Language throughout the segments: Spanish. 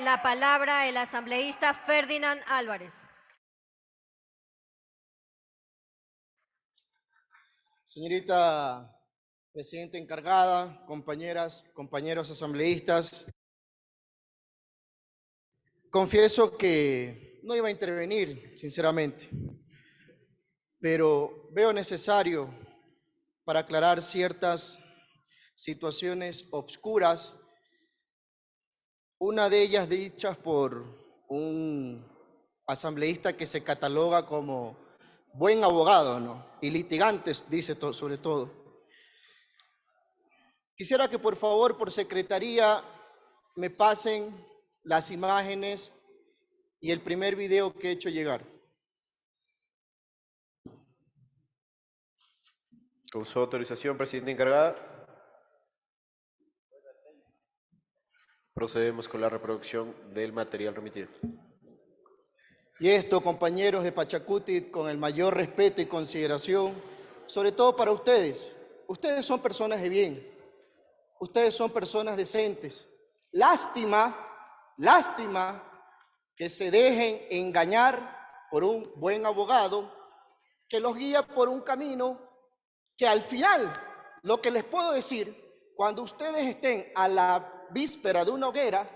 la palabra el asambleísta Ferdinand Álvarez. Señorita presidenta encargada, compañeras, compañeros asambleístas, confieso que no iba a intervenir, sinceramente, pero veo necesario para aclarar ciertas situaciones obscuras, una de ellas dichas por un asambleísta que se cataloga como buen abogado, ¿no? Y litigante, dice sobre todo. Quisiera que por favor, por secretaría, me pasen las imágenes y el primer video que he hecho llegar. Con su autorización, presidenta encargada, procedemos con la reproducción del material remitido. Y esto, compañeros de Pachacuti, con el mayor respeto y consideración, sobre todo para ustedes. Ustedes son personas de bien, ustedes son personas decentes. Lástima que se dejen engañar por un buen abogado que los guía por un camino que al final, lo que les puedo decir, cuando ustedes estén a la víspera de una hoguera,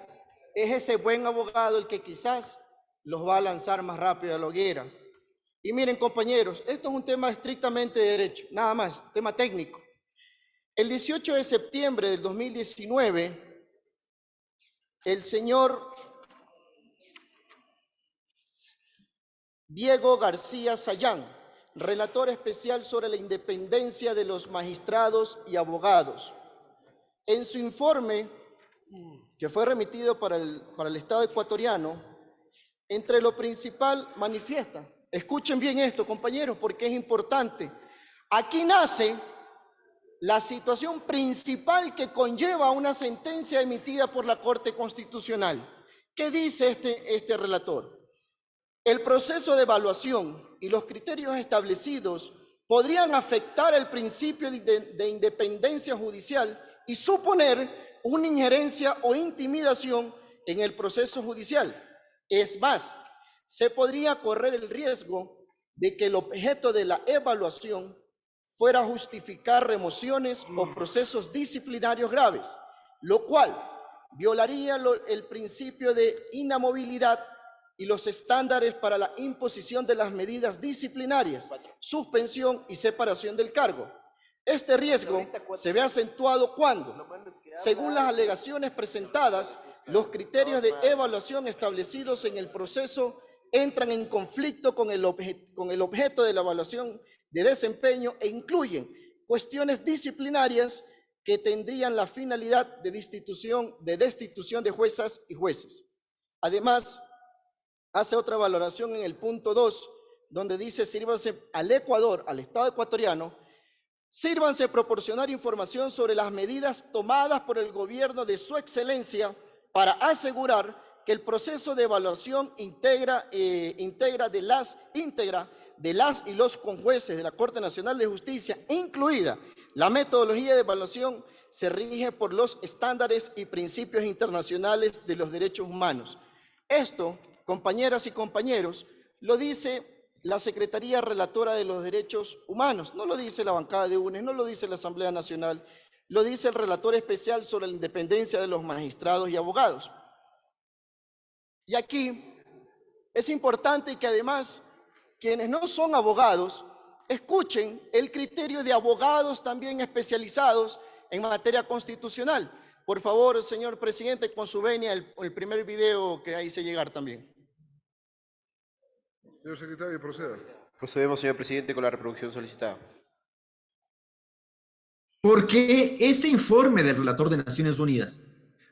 es ese buen abogado el que quizás los va a lanzar más rápido a la hoguera. Y miren, compañeros, esto es un tema estrictamente de derecho, nada más, tema técnico. El 18 de septiembre del 2019, el señor Diego García Sayán, relator especial sobre la independencia de los magistrados y abogados, en su informe que fue remitido para el Estado ecuatoriano, entre lo principal manifiesta, escuchen bien esto, compañeros, porque es importante. Aquí nace la situación principal que conlleva una sentencia emitida por la Corte Constitucional. ¿Qué dice este relator? El proceso de evaluación y los criterios establecidos podrían afectar el principio de independencia judicial y suponer una injerencia o intimidación en el proceso judicial. Es más, se podría correr el riesgo de que el objeto de la evaluación fuera justificar remociones o procesos disciplinarios graves, lo cual violaría el principio de inamovilidad y los estándares para la imposición de las medidas disciplinarias, suspensión y separación del cargo. Este riesgo se ve acentuado cuando, según las alegaciones presentadas, los criterios de evaluación establecidos en el proceso entran en conflicto con el objeto de la evaluación de desempeño e incluyen cuestiones disciplinarias que tendrían la finalidad de destitución de juezas y jueces. Además, hace otra valoración en el punto 2, donde dice: sírvanse al Ecuador, al Estado ecuatoriano, sírvanse proporcionar información sobre las medidas tomadas por el gobierno de su excelencia para asegurar que el proceso de evaluación íntegra de las y los conjueces de la Corte Nacional de Justicia, incluida la metodología de evaluación, se rige por los estándares y principios internacionales de los derechos humanos. Esto, compañeras y compañeros, lo dice la Secretaría Relatora de los Derechos Humanos, no lo dice la bancada de UNES, no lo dice la Asamblea Nacional, lo dice el relator especial sobre la independencia de los magistrados y abogados. Y aquí es importante que además quienes no son abogados escuchen el criterio de abogados también especializados en materia constitucional. Por favor, señor presidente, con su venia, el primer video que hice llegar también. Señor secretario, proceda. Procedemos, señor presidente, con la reproducción solicitada. Porque ese informe del relator de Naciones Unidas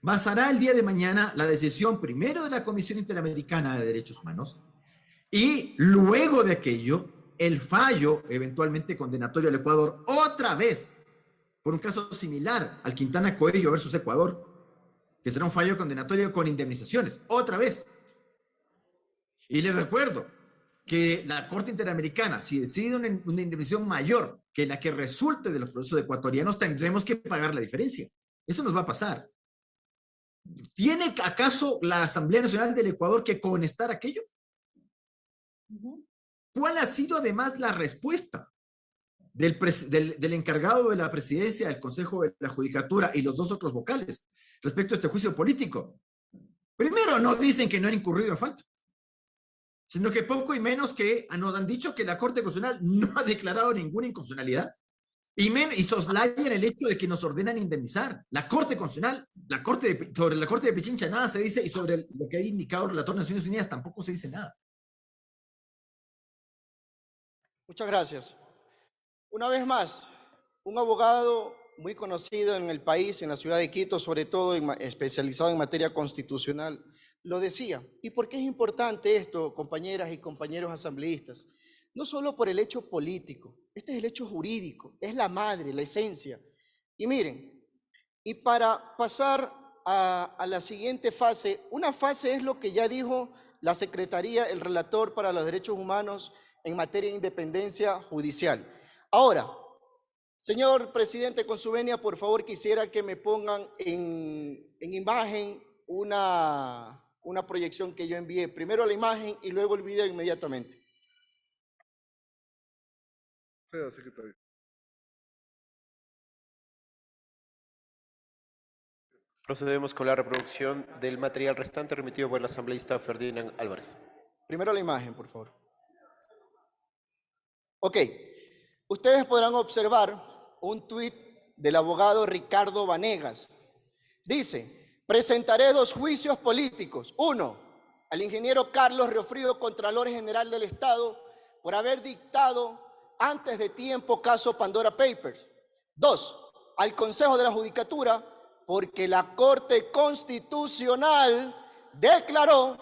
basará el día de mañana la decisión primero de la Comisión Interamericana de Derechos Humanos y luego de aquello el fallo eventualmente condenatorio al Ecuador otra vez por un caso similar al Quintana Coello versus Ecuador, que será un fallo condenatorio con indemnizaciones, otra vez. Y les recuerdo que la Corte Interamericana, si decide una indemnización mayor que la que resulte de los procesos ecuatorianos, tendremos que pagar la diferencia. Eso nos va a pasar. ¿Tiene acaso la Asamblea Nacional del Ecuador que contestar aquello? ¿Cuál ha sido además la respuesta del encargado de la presidencia del Consejo de la Judicatura y los dos otros vocales respecto a este juicio político? Primero, no dicen que no han incurrido en falta, sino que poco y menos que nos han dicho que la Corte Constitucional no ha declarado ninguna inconstitucionalidad y soslayan el hecho de que nos ordenan indemnizar. La Corte Constitucional, sobre la Corte de Pichincha nada se dice, y sobre lo que ha indicado el relator de Naciones Unidas tampoco se dice nada. Muchas gracias. Una vez más, un abogado muy conocido en el país, en la ciudad de Quito, sobre todo especializado en materia constitucional, lo decía. ¿Y por qué es importante esto, compañeras y compañeros asambleístas? No solo por el hecho político, este es el hecho jurídico, es la madre, la esencia. Y miren, y para pasar a la siguiente fase, una fase es lo que ya dijo la Secretaría, el relator para los derechos humanos en materia de independencia judicial. Ahora, señor presidente, con su venia, por favor, quisiera que me pongan en imagen una proyección que yo envié. Primero la imagen y luego el video inmediatamente. Sí, secretario. Procedemos con la reproducción del material restante remitido por el asambleísta Ferdinand Álvarez. Primero la imagen, por favor. Ok, ustedes podrán observar un tuit del abogado Ricardo Vanegas. Dice, presentaré 2 juicios políticos. 1, al ingeniero Carlos Riofrío, Contralor General del Estado, por haber dictado antes de tiempo caso Pandora Papers. 2, al Consejo de la Judicatura, porque la Corte Constitucional declaró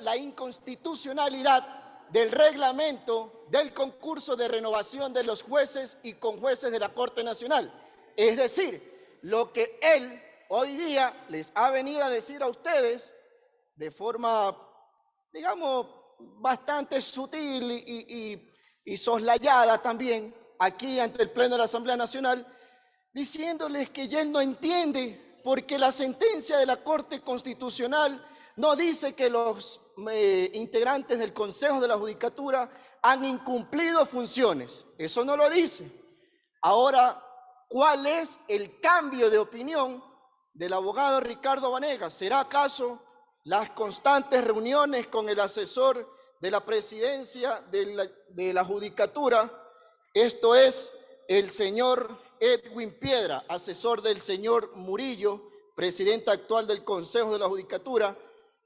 la inconstitucionalidad del reglamento del concurso de renovación de los jueces y conjueces de la Corte Nacional. Es decir, lo que él hoy día les ha venido a decir a ustedes de forma, digamos, bastante sutil y soslayada también aquí ante el Pleno de la Asamblea Nacional, diciéndoles que ya él no entiende porque la sentencia de la Corte Constitucional no dice que los integrantes del Consejo de la Judicatura han incumplido funciones. Eso no lo dice. Ahora, ¿cuál es el cambio de opinión del abogado Ricardo Vanegas? ¿Será acaso las constantes reuniones con el asesor de la presidencia de la Judicatura? Esto es el señor Edwin Piedra, asesor del señor Murillo, presidente actual del Consejo de la Judicatura,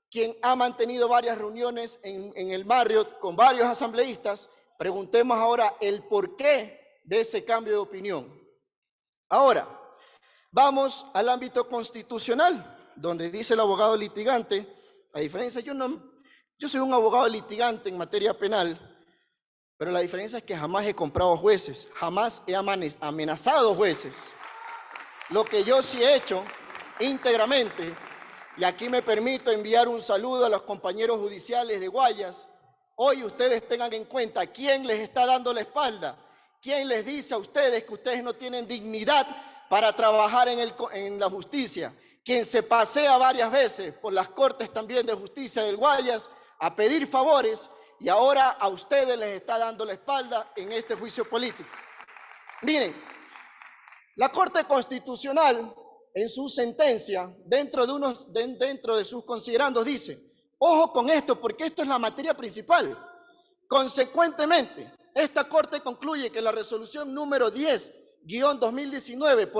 quien ha mantenido varias reuniones en el Marriott con varios asambleístas. Preguntemos ahora el porqué de ese cambio de opinión. Ahora, vamos al ámbito constitucional, donde dice el abogado litigante, a diferencia, yo soy un abogado litigante en materia penal, pero la diferencia es que jamás he comprado jueces, jamás he amenazado jueces. Lo que yo sí he hecho íntegramente, y aquí me permito enviar un saludo a los compañeros judiciales de Guayas. Hoy ustedes tengan en cuenta quién les está dando la espalda, quién les dice a ustedes que ustedes no tienen dignidad para trabajar en la justicia, quien se pasea varias veces por las cortes también de justicia del Guayas a pedir favores y ahora a ustedes les está dando la espalda en este juicio político. Miren, la Corte Constitucional en su sentencia, dentro de sus considerandos, dice, ojo con esto, porque esto es la materia principal. Consecuentemente, esta Corte concluye que la resolución número 10-2019,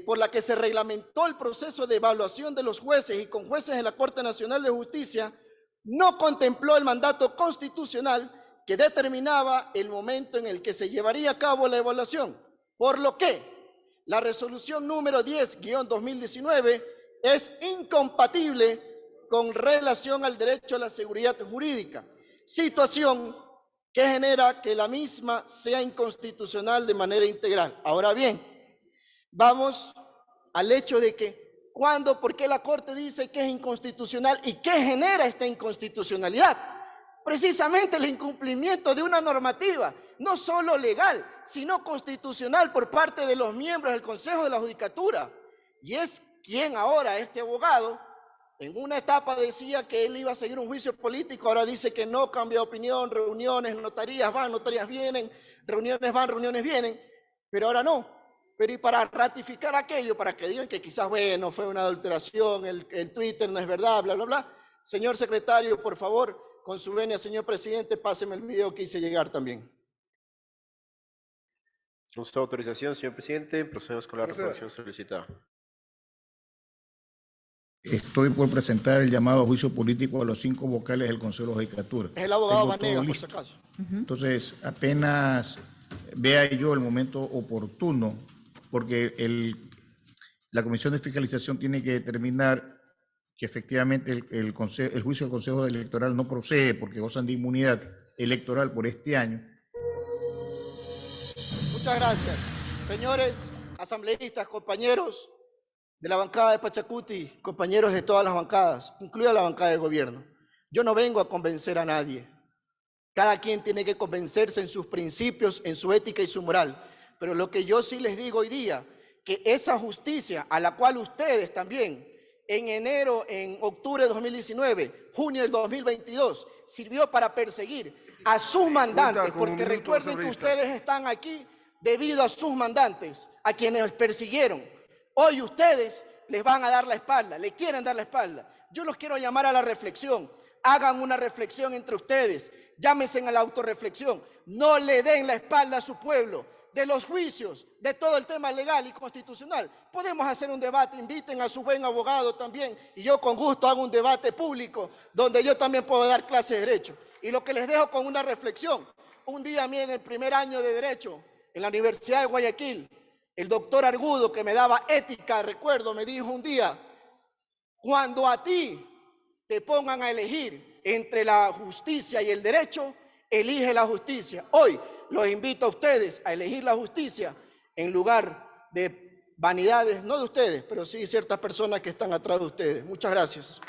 por la que se reglamentó el proceso de evaluación de los jueces y conjueces de la Corte Nacional de Justicia, no contempló el mandato constitucional que determinaba el momento en el que se llevaría a cabo la evaluación, por lo que la resolución número 10-2019 es incompatible con relación al derecho a la seguridad jurídica, situación que genera que la misma sea inconstitucional de manera integral. Ahora bien, vamos al hecho de que por qué la Corte dice que es inconstitucional y qué genera esta inconstitucionalidad. precisamente el incumplimiento de una normativa, no solo legal, sino constitucional por parte de los miembros del Consejo de la Judicatura. Y es quien ahora, este abogado, en una etapa decía que él iba a seguir un juicio político, ahora dice que no, cambia de opinión, reuniones, notarías van, notarías vienen, reuniones van, reuniones vienen, pero ahora no. Pero y para ratificar aquello, para que digan que quizás, bueno, fue una adulteración, el Twitter no es verdad, bla, bla, bla. Señor secretario, por favor, con su venia, señor presidente, páseme el video que hice llegar también. Con su autorización, señor presidente, procedemos con la Proceda. reproducción solicitada. Estoy por presentar el llamado a juicio político a los 5 vocales del Consejo de la Judicatura. Es el abogado Tengo todo Vanegas, por si listo. acaso. Entonces, apenas vea yo el momento oportuno, porque la Comisión de Fiscalización tiene que determinar que efectivamente el juicio del Consejo Electoral no procede porque gozan de inmunidad electoral por este año. Muchas gracias. Señores asambleístas, compañeros de la bancada de Pachacuti, compañeros de todas las bancadas, incluida la bancada de gobierno, yo no vengo a convencer a nadie. Cada quien tiene que convencerse en sus principios, en su ética y su moral. Pero lo que yo sí les digo hoy día, que esa justicia a la cual ustedes también en octubre de 2019, junio del 2022, sirvió para perseguir a sus mandantes, porque recuerden que ustedes están aquí debido a sus mandantes, a quienes persiguieron. Hoy ustedes les van a dar la espalda, le quieren dar la espalda. Yo los quiero llamar a la reflexión. Hagan una reflexión entre ustedes, llámense a la autorreflexión. No le den la espalda a su pueblo. De los juicios, de todo el tema legal y constitucional, podemos hacer un debate, inviten a su buen abogado también, y yo con gusto hago un debate público, donde yo también puedo dar clase de Derecho. Y lo que les dejo con una reflexión, un día a mí en el primer año de Derecho, en la Universidad de Guayaquil, el doctor Argudo, que me daba ética, recuerdo, me dijo un día, cuando a ti te pongan a elegir entre la justicia y el derecho, elige la justicia. Hoy los invito a ustedes a elegir la justicia en lugar de vanidades, no de ustedes, pero sí ciertas personas que están atrás de ustedes. Muchas gracias.